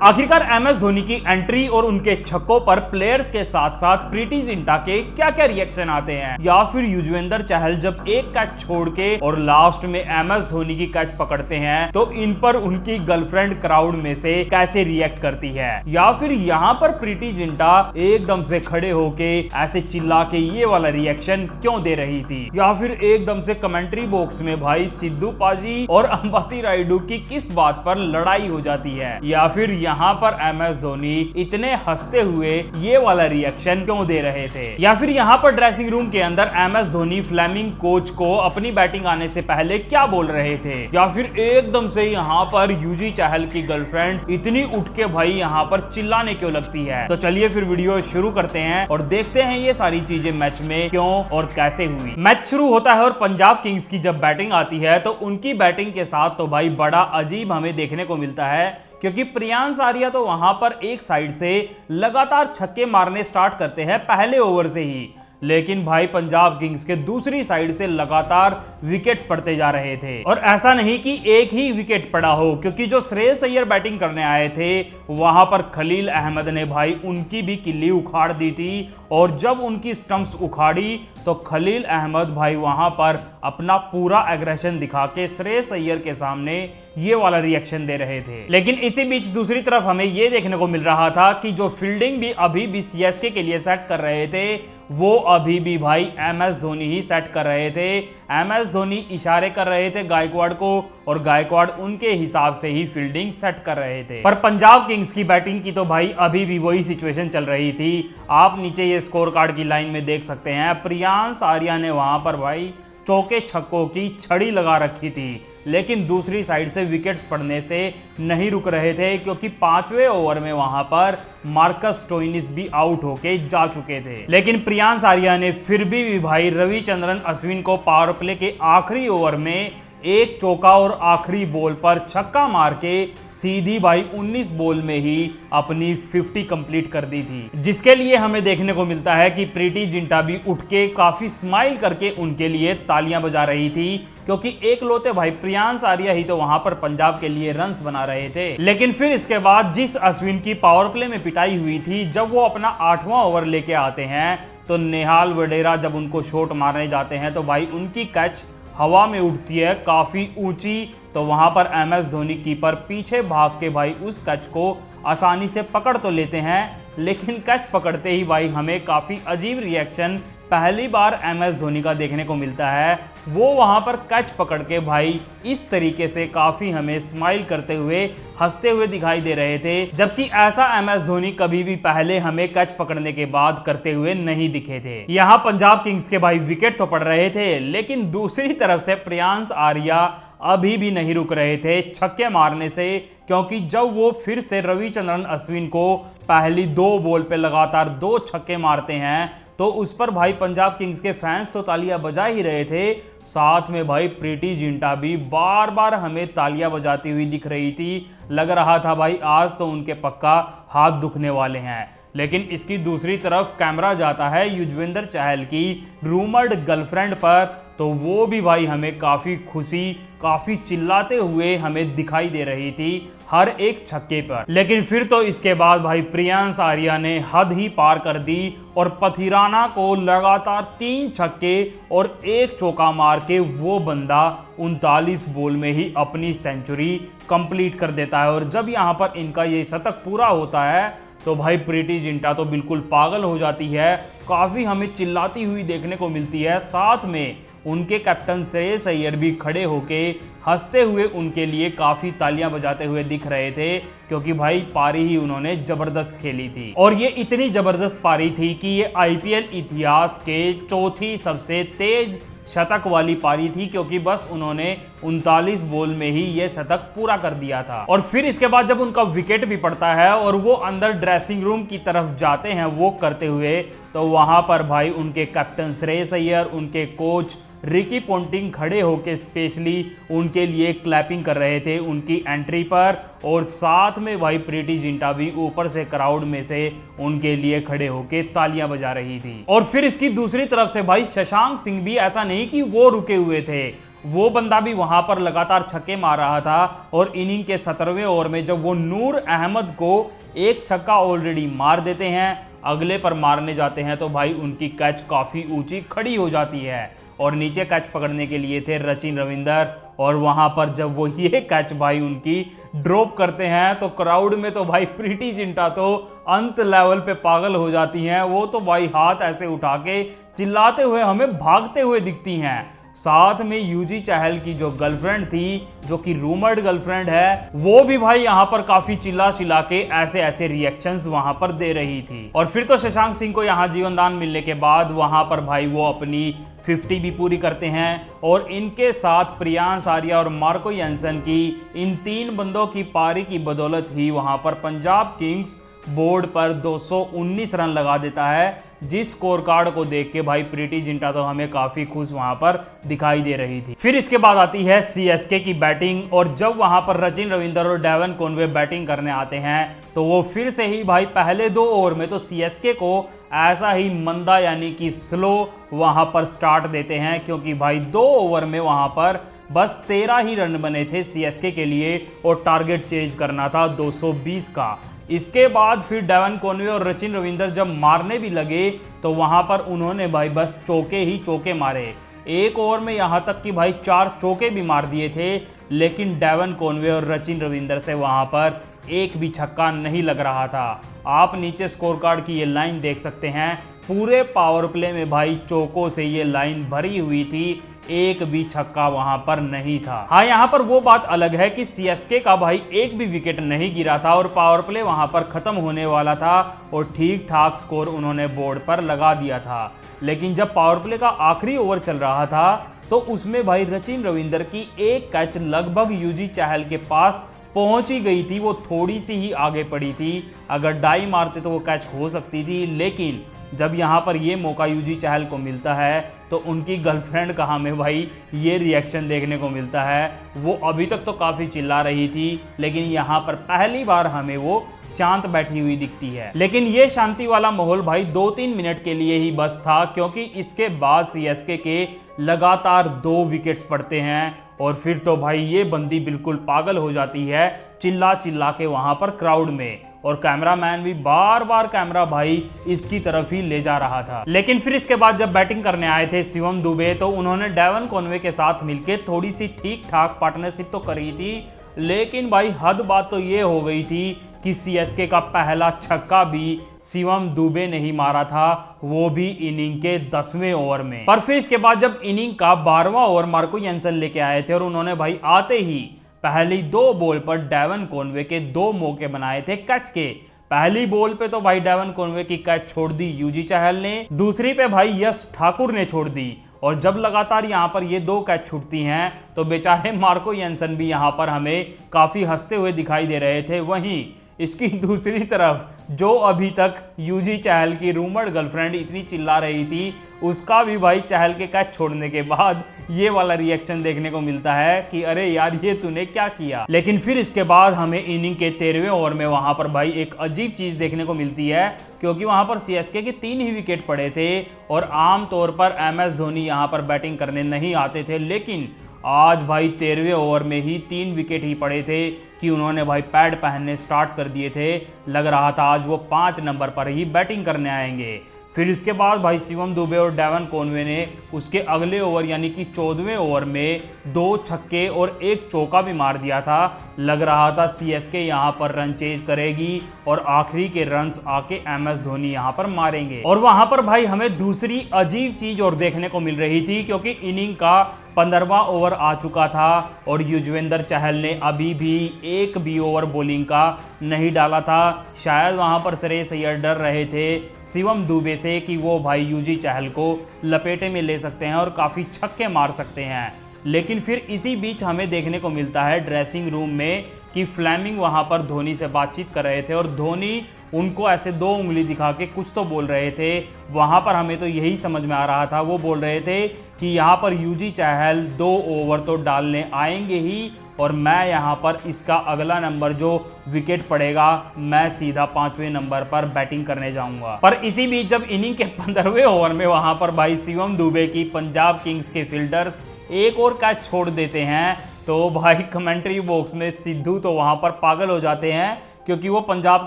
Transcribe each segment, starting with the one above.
आखिरकार एमएस धोनी की एंट्री और उनके छक्कों पर प्लेयर्स के साथ साथ प्रीति जिंटा के क्या क्या रिएक्शन आते हैं, या फिर युजवेंद्र चहल जब एक कैच छोड़ के और लास्ट में एमएस धोनी की कैच पकड़ते हैं तो इन पर उनकी गर्लफ्रेंड क्राउड में से कैसे रिएक्ट करती है, या फिर यहाँ पर प्रीति जिंटा एकदम से खड़े होके ऐसे चिल्ला के ये वाला रिएक्शन क्यों दे रही थी, या फिर एकदम से कमेंट्री बॉक्स में भाई सिद्धू पाजी और अंबाती रायडू की किस बात पर लड़ाई हो जाती है, या फिर यहाँ पर एमएस धोनी इतने हंसते हुए ये वाला रिएक्शन क्यों दे रहे थे, या फिर यहाँ पर ड्रेसिंग रूम के अंदर एमएस धोनी फ्लेमिंग कोच को अपनी बैटिंग आने से पहले क्या बोल रहे थे, या फिर एकदम से यहाँ पर यूजी चहल की गर्लफ्रेंड इतनी उठ के भाई यहाँ पर चिल्लाने क्यों लगती है। तो चलिए फिर वीडियो शुरू करते हैं और देखते हैं ये सारी चीजें मैच में क्यों और कैसे हुई। मैच शुरू होता है और पंजाब किंग्स की जब बैटिंग आती है तो उनकी बैटिंग के साथ तो भाई बड़ा अजीब हमें देखने को मिलता है, क्योंकि प्रियांश आर्या तो वहां पर एक साइड से लगातार छक्के मारने स्टार्ट करते हैं पहले ओवर से ही, लेकिन भाई पंजाब किंग्स के दूसरी साइड से लगातार विकेट्स पड़ते जा रहे थे। और ऐसा नहीं कि एक ही विकेट पड़ा हो, क्योंकि जो श्रेयस अय्यर बैटिंग करने आए थे वहां पर खलील अहमद ने भाई उनकी भी किल्ली उखाड़ दी थी, और जब उनकी स्टंप्स उखाड़ी तो खलील अहमद भाई वहां पर अपना पूरा एग्रेशन दिखा के श्रेयस अय्यर के सामने ये वाला रिएक्शन दे रहे थे। लेकिन इसी बीच दूसरी तरफ हमें ये देखने को मिल रहा था कि जो फील्डिंग भी अभी भी सीएसके के लिए सेट कर रहे थे वो अभी भी भाई एमएस धोनी ही सेट कर रहे थे। एमएस धोनी इशारे कर रहे थे गायकवाड़ को और गायकवाड़ उनके हिसाब से ही फील्डिंग सेट कर रहे थे। पर पंजाब किंग्स की बैटिंग की तो भाई अभी भी वही सिचुएशन चल रही थी। आप नीचे ये स्कोर कार्ड की लाइन में देख सकते हैं, प्रियांश आर्या ने वहां पर भाई चौके छक्कों की छड़ी लगा रखी थी, लेकिन दूसरी साइड से विकेट्स पड़ने से नहीं रुक रहे थे, क्योंकि 5वें ओवर में वहां पर मार्कस स्टोइनिस भी आउट होके जा चुके थे। लेकिन प्रियांश आर्या ने फिर भी भाई रविचंद्रन अश्विन को पावर प्ले के आखिरी ओवर में एक चौका और आखिरी बॉल पर छक्का मार के सीधी भाई 19 बॉल में ही अपनी 50 कंप्लीट कर दी थी, जिसके लिए हमें देखने को मिलता है कि प्रीति जिंटा भी उठ के काफी स्माइल करके उनके लिए तालियां बजा रही थी, क्योंकि एक लोते भाई प्रियांश आर्या ही तो वहां पर पंजाब के लिए रन्स बना रहे थे। लेकिन फिर इसके बाद जिस अश्विन की पावर प्ले में पिटाई हुई थी, जब वो अपना 8वां ओवर लेके आते हैं तो नेहाल वडेरा जब उनको शॉट मारने जाते हैं तो भाई उनकी कैच हवा में उठती है काफी ऊंची, तो वहां पर एमएस धोनी कीपर पीछे भाग के भाई उस कैच को आसानी से पकड़ तो लेते हैं, लेकिन कैच पकड़ते ही भाई हमें काफी अजीब रिएक्शन पहली बार एमएस धोनी का देखने को मिलता है। वो वहां पर कैच पकड़ के भाई इस तरीके से काफी हमें स्माइल करते हुए हंसते हुए दिखाई दे रहे थे, जबकि ऐसा एमएस धोनी कभी भी पहले हमें कैच पकड़ने के बाद करते हुए नहीं दिखे थे। यहाँ पंजाब किंग्स के भाई विकेट तो पड़ रहे थे, लेकिन दूसरी तरफ से प्रियांश आर्या अभी भी नहीं रुक रहे थे छक्के मारने से, क्योंकि जब वो फिर से रविचंद्रन अश्विन को पहली 2 बॉल पे लगातार 2 छक्के मारते हैं तो उस पर भाई पंजाब किंग्स के फैंस तो तालियां बजा ही रहे थे, साथ में भाई प्रीति जिंटा भी बार बार हमें तालियां बजाती हुई दिख रही थी। लग रहा था भाई आज तो उनके पक्का हाथ दुखने वाले हैं। लेकिन इसकी दूसरी तरफ कैमरा जाता है युजवेंद्र चहल की रूमर्ड गर्लफ्रेंड पर, तो वो भी भाई हमें काफ़ी खुशी काफ़ी चिल्लाते हुए हमें दिखाई दे रही थी हर एक छक्के पर। लेकिन फिर तो इसके बाद भाई प्रियांश आर्या ने हद ही पार कर दी और पथिराना को लगातार 3 छक्के और 1 चौका मार के वो बंदा 39 बॉल में ही अपनी सेंचुरी कंप्लीट कर देता है। और जब यहाँ पर इनका ये शतक पूरा होता है तो भाई प्रीति जिंटा तो बिल्कुल पागल हो जाती है, काफ़ी हमें चिल्लाती हुई देखने को मिलती है। साथ में उनके कैप्टन श्रेयस अय्यर भी खड़े होके हंसते हुए उनके लिए काफ़ी तालियां बजाते हुए दिख रहे थे, क्योंकि भाई पारी ही उन्होंने ज़बरदस्त खेली थी। और ये इतनी ज़बरदस्त पारी थी कि ये आईपीएल इतिहास के 4थी सबसे तेज शतक वाली पारी थी, क्योंकि बस उन्होंने 39 बॉल में ही यह शतक पूरा कर दिया था। और फिर इसके बाद जब उनका विकेट भी पड़ता है और वो अंदर ड्रेसिंग रूम की तरफ जाते हैं वो करते हुए, तो वहां पर भाई उनके कैप्टन श्रेयस अय्यर, उनके कोच रिकी पोंटिंग खड़े होकर स्पेशली उनके लिए क्लैपिंग कर रहे थे उनकी एंट्री पर, और साथ में भाई प्रीति जिंटा भी ऊपर से क्राउड में से उनके लिए खड़े होकर तालियां बजा रही थी। और फिर इसकी दूसरी तरफ से भाई शशांक सिंह भी ऐसा नहीं कि वो रुके हुए थे, वो बंदा भी वहां पर लगातार छक्के मार रहा था और इनिंग के 17वें ओवर में जब वो नूर अहमद को एक छक्का ऑलरेडी मार देते हैं, अगले पर मारने जाते हैं तो भाई उनकी कैच काफ़ी ऊंची खड़ी हो जाती है और नीचे कैच पकड़ने के लिए थे रचिन रविंदर। और वहां पर जब वो ये कैच भाई उनकी ड्रॉप करते हैं तो क्राउड में तो भाई प्रीति जिंटा तो अंत लेवल पे पागल हो जाती हैं। वो तो भाई हाथ ऐसे उठा के चिल्लाते हुए हमें भागते हुए दिखती हैं। साथ में यूजी चहल की जो गर्लफ्रेंड थी, जो कि रूमर्ड गर्लफ्रेंड है, वो भी भाई यहाँ पर काफी चिल्ला चिल्ला के ऐसे ऐसे रिएक्शंस वहां पर दे रही थी। और फिर तो शशांक सिंह को यहाँ जीवनदान मिलने के बाद वहां पर भाई वो अपनी 50 भी पूरी करते हैं और इनके साथ प्रियांश आर्या और मार्को यंसन की इन 3 बंदों की पारी की बदौलत ही वहां पर पंजाब किंग्स बोर्ड पर 219 रन लगा देता है, जिस स्कोर कार्ड को देख के भाई प्रीति जिंटा तो हमें काफी खुश वहां पर दिखाई दे रही थी। फिर इसके बाद आती है सीएसके की बैटिंग और जब वहां पर रचिन रविंदर और डेवन कॉनवे बैटिंग करने आते हैं तो वो फिर से ही भाई पहले 2 ओवर में तो सीएसके को ऐसा ही मंदा यानी कि स्लो वहां पर स्टार्ट देते हैं, क्योंकि भाई 2 ओवर में वहां पर बस 13 ही रन बने थे सीएसके के लिए और टारगेट चेज करना था 220 का। इसके बाद फिर डेवन कॉनवे और रचिन रविंदर जब मारने भी लगे तो वहां पर उन्होंने भाई बस चौके ही चौके मारे। 1 ओवर में यहां तक कि भाई 4 चौके भी मार दिए थे, लेकिन डेवन कॉनवे और रचिन रविंदर से वहां पर एक भी छक्का नहीं लग रहा था। आप नीचे स्कोर कार्ड की ये लाइन देख सकते हैं, पूरे पावर प्ले में भाई चौकों से ये लाइन भरी हुई थी, एक भी छक्का वहां पर नहीं था। हाँ, यहां पर वो बात अलग है कि सीएसके का भाई एक भी विकेट नहीं गिरा था और पावर प्ले वहां पर खत्म होने वाला था और ठीक ठाक स्कोर उन्होंने बोर्ड पर लगा दिया था। लेकिन जब पावर प्ले का आखिरी ओवर चल रहा था तो उसमें भाई रचिन रविंदर की एक कैच लगभग यूजी चहल के पास पहुंच ही गई थी, वो थोड़ी सी ही आगे पड़ी थी। अगर डाई मारते तो वो कैच हो सकती थी, लेकिन जब यहाँ पर ये मौका यूजी चहल को मिलता है तो उनकी गर्लफ्रेंड का हमें भाई ये रिएक्शन देखने को मिलता है। वो अभी तक तो काफ़ी चिल्ला रही थी, लेकिन यहाँ पर पहली बार हमें वो शांत बैठी हुई दिखती है। लेकिन ये शांति वाला माहौल भाई 2-3 मिनट के लिए ही बस था, क्योंकि इसके बाद सीएसके के लगातार 2 विकेट्स पड़ते हैं और फिर तो भाई ये बंदी बिल्कुल पागल हो जाती है चिल्ला चिल्ला के वहां पर क्राउड में, और कैमरामैन भी बार बार कैमरा भाई इसकी तरफ ही ले जा रहा था। लेकिन फिर इसके बाद जब बैटिंग करने आए थे शिवम दुबे तो उन्होंने डेवन कॉनवे के साथ मिलकर थोड़ी सी ठीक ठाक पार्टनरशिप तो करी थी, लेकिन भाई हद बात तो ये हो गई थी कि सीएसके का पहला छक्का भी शिवम दुबे ने ही मारा था, वो भी इनिंग के 10वें ओवर में। पर फिर इसके बाद जब इनिंग का 12वां ओवर मार्को यंसन लेके आए थे और उन्होंने भाई आते ही पहली 2 बॉल पर डेवन कॉनवे के 2 मौके बनाए थे कैच के। पहली बॉल पे तो भाई डेवन कॉनवे की कैच छोड़ दी यूजी चहल ने, दूसरी पे भाई यश ठाकुर ने छोड़ दी। और जब लगातार यहाँ पर ये 2 कैच छूटती हैं तो बेचारे मार्को यंसन भी यहाँ पर हमें काफ़ी हंसते हुए दिखाई दे रहे थे। वहीं इसकी दूसरी तरफ जो अभी तक यूजी चहल की रूमर्ड गर्लफ्रेंड इतनी चिल्ला रही थी, उसका भी भाई चहल के कैच छोड़ने के बाद ये वाला रिएक्शन देखने को मिलता है कि अरे यार ये तूने क्या किया। लेकिन फिर इसके बाद हमें इनिंग के 13वें ओवर में वहां पर भाई एक अजीब चीज देखने को मिलती है, क्योंकि वहां पर सीएसके के 3 ही विकेट पड़े थे और आमतौर पर MS धोनी यहां पर बैटिंग करने नहीं आते थे, लेकिन आज भाई 13वें ओवर में ही 3 विकेट ही पड़े थे कि उन्होंने भाई पैड पहनने स्टार्ट कर दिए थे। लग रहा था आज वो 5 नंबर पर ही बैटिंग करने आएंगे। फिर इसके बाद भाई शिवम दुबे और डेवन कॉनवे ने उसके अगले ओवर यानी कि 14वें ओवर में 2 छक्के और 1 चौका भी मार दिया था। लग रहा था सीएसके यहाँ पर रन चेज करेगी और आखिरी के रन्स आके MS धोनी यहाँ पर मारेंगे। और वहां पर भाई हमें दूसरी अजीब चीज और देखने को मिल रही थी, क्योंकि इनिंग का 15वां ओवर आ चुका था और युजवेंद्र चहल ने अभी भी एक भी ओवर बॉलिंग का नहीं डाला था। शायद वहां पर श्रेयस अय्यर डर रहे थे शिवम दुबे से कि वो भाई यूजी चहल को लपेटे में ले सकते हैं और काफ़ी छक्के मार सकते हैं। लेकिन फिर इसी बीच हमें देखने को मिलता है ड्रेसिंग रूम में कि फ्लेमिंग वहां पर धोनी से बातचीत कर रहे थे और धोनी उनको ऐसे 2 उंगली दिखा के कुछ तो बोल रहे थे। वहां पर हमें तो यही समझ में आ रहा था, वो बोल रहे थे कि यहाँ पर यूजी चहल 2 ओवर तो डालने आएंगे ही और मैं यहाँ पर इसका अगला नंबर जो विकेट पड़ेगा मैं सीधा 5वें नंबर पर बैटिंग करने जाऊंगा। पर इसी बीच जब इनिंग के 15वें ओवर में वहां पर भाई शिवम दुबे की पंजाब किंग्स के फील्डर्स एक और कैच छोड़ देते हैं तो भाई कमेंट्री बॉक्स में सिद्धू तो वहां पर पागल हो जाते हैं, क्योंकि वो पंजाब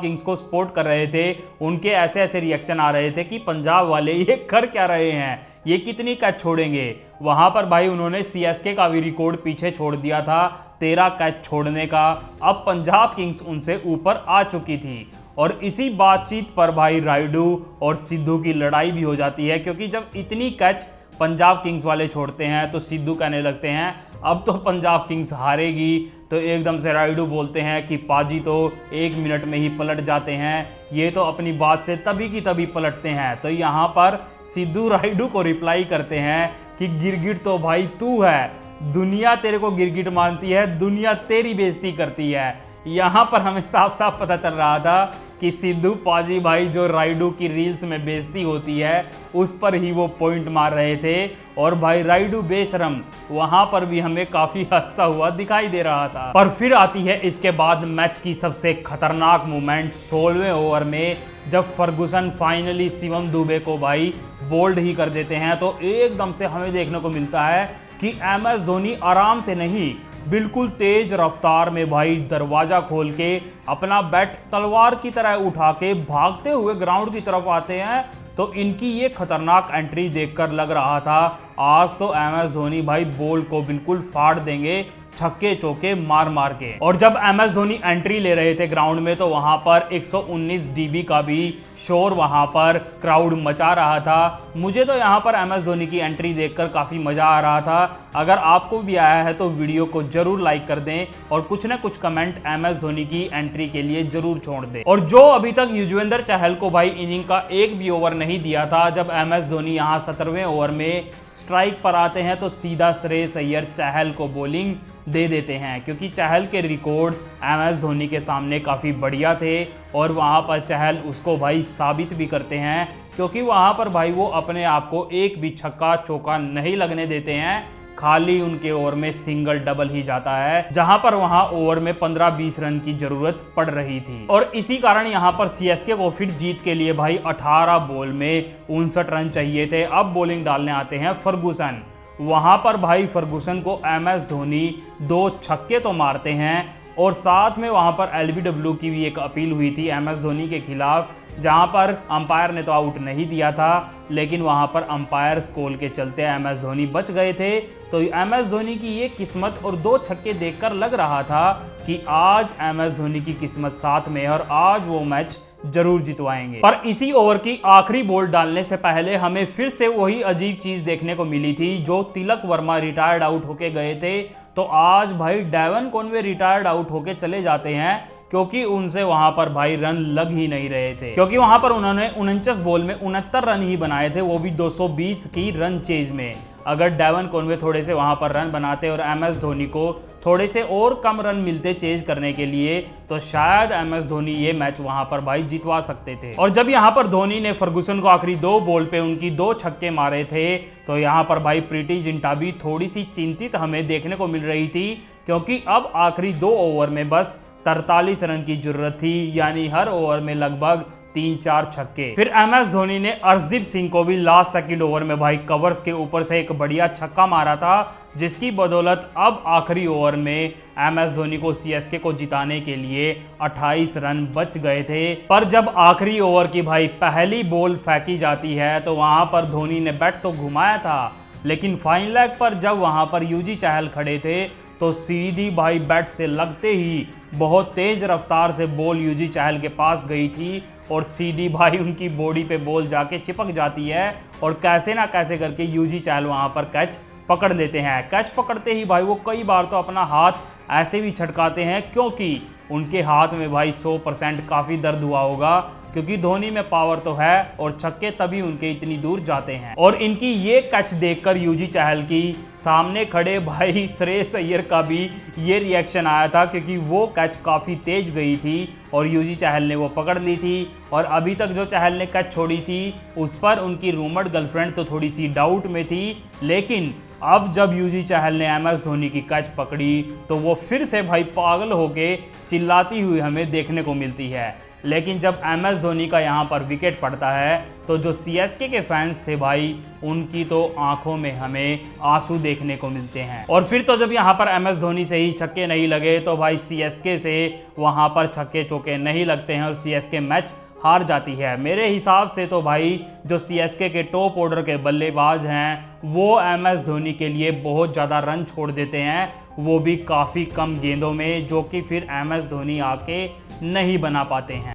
किंग्स को सपोर्ट कर रहे थे। उनके ऐसे ऐसे रिएक्शन आ रहे थे कि पंजाब वाले ये कर क्या रहे हैं, ये कितनी कैच छोड़ेंगे। वहां पर भाई उन्होंने सीएसके का भी रिकॉर्ड पीछे छोड़ दिया था 13 कैच छोड़ने का। अब पंजाब किंग्स उनसे ऊपर आ चुकी थी और इसी बातचीत पर भाई रायडू और सिद्धू की लड़ाई भी हो जाती है, क्योंकि जब इतनी कैच पंजाब किंग्स वाले छोड़ते हैं तो सिद्धू कहने लगते हैं अब तो पंजाब किंग्स हारेगी। तो एकदम से रायडू बोलते हैं कि पाजी तो 1 मिनट में ही पलट जाते हैं, ये तो अपनी बात से तभी की तभी पलटते हैं। तो यहाँ पर सिद्धू रायडू को रिप्लाई करते हैं कि गिरगिट तो भाई तू है, दुनिया तेरे को गिरगिट मानती है, दुनिया तेरी बेइज्जती करती है। यहाँ पर हमें साफ साफ पता चल रहा था कि सिद्धू पाजी भाई जो रायडू की रील्स में बेइज्जती होती है उस पर ही वो पॉइंट मार रहे थे और भाई रायडू बेशरम वहां पर भी हमें काफी हंसता हुआ दिखाई दे रहा था। पर फिर आती है इसके बाद मैच की सबसे खतरनाक मोमेंट 16वें ओवर में, जब फर्गुसन फाइनली शिवम दुबे को भाई बोल्ड ही कर देते हैं। तो एकदम से हमें देखने को मिलता है कि MS धोनी आराम से नहीं बिल्कुल तेज रफ्तार में भाई दरवाजा खोल के अपना बैट तलवार की तरह उठा के भागते हुए ग्राउंड की तरफ आते हैं। तो इनकी ये खतरनाक एंट्री देखकर लग रहा था आज तो MS धोनी भाई बॉल को बिल्कुल फाड़ देंगे छक्के चौके मार मार के। और जब MS धोनी एंट्री ले रहे थे ग्राउंड में तो वहां पर 119 dB का भी शोर वहां पर क्राउड मचा रहा था। मुझे तो यहां पर MS धोनी की एंट्री देखकर काफी मजा आ रहा था। अगर आपको भी आया है तो वीडियो को जरूर लाइक कर दें और कुछ ना कुछ कमेंट MS धोनी की एंट्री के लिए जरूर छोड़ दें। और जो अभी तक युजवेंद्र चहल को भाई इनिंग का एक भी ओवर नहीं दिया था, जब MS धोनी यहां 17वें ओवर में स्ट्राइक पर आते हैं तो सीधा श्रेयस अय्यर चहल को बॉलिंग दे देते हैं, क्योंकि चहल के रिकॉर्ड MS धोनी के सामने काफ़ी बढ़िया थे और वहाँ पर चहल उसको भाई साबित भी करते हैं, क्योंकि वहाँ पर भाई वो अपने आप को एक भी छक्का चौका नहीं लगने देते हैं। खाली उनके ओवर में सिंगल डबल ही जाता है, जहां पर वहां ओवर में 15-20 रन की जरूरत पड़ रही थी। और इसी कारण यहां पर सीएसके को फिर जीत के लिए भाई 18 बॉल में 59 रन चाहिए थे। अब बॉलिंग डालने आते हैं फर्गुसन। वहां पर भाई फर्गुसन को MS धोनी 2 छक्के तो मारते हैं और साथ में वहां पर LBW की भी एक अपील हुई थी MS धोनी के खिलाफ, जहां पर अंपायर ने तो आउट नहीं दिया था, लेकिन वहां पर अंपायर्स कॉल के चलते MS धोनी बच गए थे। तो MS धोनी की ये किस्मत और 2 छक्के देखकर लग रहा था कि आज MS धोनी की किस्मत साथ में और आज वो मैच जरूर जितवाएंगे। पर इसी ओवर की आखिरी बॉल डालने से पहले हमें फिर से वही अजीब चीज देखने को मिली थी। जो तिलक वर्मा रिटायर्ड आउट होके गए थे, तो आज भाई डेवन कॉनवे रिटायर्ड आउट होके चले जाते हैं, क्योंकि उनसे वहां पर भाई रन लग ही नहीं रहे थे, क्योंकि वहां पर उन्होंने 49 बॉल में 69 रन ही बनाए थे, वो भी 220 की रन चेज में। अगर डेवन कॉनवे थोड़े से वहां पर रन बनाते और MS धोनी को थोड़े से और कम रन मिलते चेज करने के लिए, तो शायद MS धोनी ये मैच वहां पर भाई जितवा सकते थे। और जब यहां पर धोनी ने फर्गुसन को आखिरी 2 बॉल पे उनकी 2 छक्के मारे थे, तो यहां पर भाई प्रीति जिंटा भी थोड़ी सी चिंतित हमें देखने को मिल रही थी, क्योंकि अब आखिरी 2 ओवर में बस 43 रन की जरूरत थी, यानी हर ओवर में लगभग 3-4 छक्के। फिर MS धोनी ने अर्शदीप सिंह को भी लास्ट सेकंड ओवर में भाई कवर्स के ऊपर से एक बढ़िया छक्का मारा था, जिसकी बदौलत अब आखिरी ओवर में MS धोनी को CSK को जिताने के लिए 28 रन बच गए थे। पर जब आखिरी ओवर की भाई पहली बॉल फेंकी जाती है तो वहां पर धोनी ने बैट तो घुमाया था, लेकिन फाइन लेग पर जब वहां पर युजी चहल खड़े थे तो सीधी भाई बैट से लगते ही बहुत तेज रफ्तार से बॉल युजी चहल के पास गई थी और सीधी भाई उनकी बॉडी पे बॉल जाके चिपक जाती है और कैसे ना कैसे करके युजी चहल वहां पर कैच पकड़ लेते हैं। कैच पकड़ते ही भाई वो कई बार तो अपना हाथ ऐसे भी छटकाते हैं, क्योंकि उनके हाथ में भाई 100% काफ़ी दर्द हुआ होगा, क्योंकि धोनी में पावर तो है और छक्के तभी उनके इतनी दूर जाते हैं। और इनकी ये कैच देखकर युजी चहल की सामने खड़े भाई श्रेयस अय्यर का भी ये रिएक्शन आया था, क्योंकि वो कैच काफ़ी तेज गई थी और युजी चहल ने वो पकड़ ली थी। और अभी तक जो चहल ने कैच छोड़ी थी उस पर उनकी रूमर्ड गर्लफ्रेंड तो थोड़ी सी डाउट में थी, लेकिन अब जब युजवेंद्र चहल ने MS धोनी की कैच पकड़ी तो वो फिर से भाई पागल होके चिल्लाती हुई हमें देखने को मिलती है। लेकिन जब MS धोनी का यहाँ पर विकेट पड़ता है तो जो CSK के फैंस थे भाई, उनकी तो आंखों में हमें आंसू देखने को मिलते हैं। और फिर तो जब यहाँ पर MS धोनी से ही छक्के नहीं लगे तो भाई CSK से वहाँ पर छक्के चौके नहीं लगते हैं और CSK मैच हार जाती है। मेरे हिसाब से तो भाई जो CSK के टॉप ऑर्डर के बल्लेबाज हैं वो MS धोनी के लिए बहुत ज़्यादा रन छोड़ देते हैं, वो भी काफ़ी कम गेंदों में, जो कि फिर MS धोनी आके नहीं बना पाते हैं।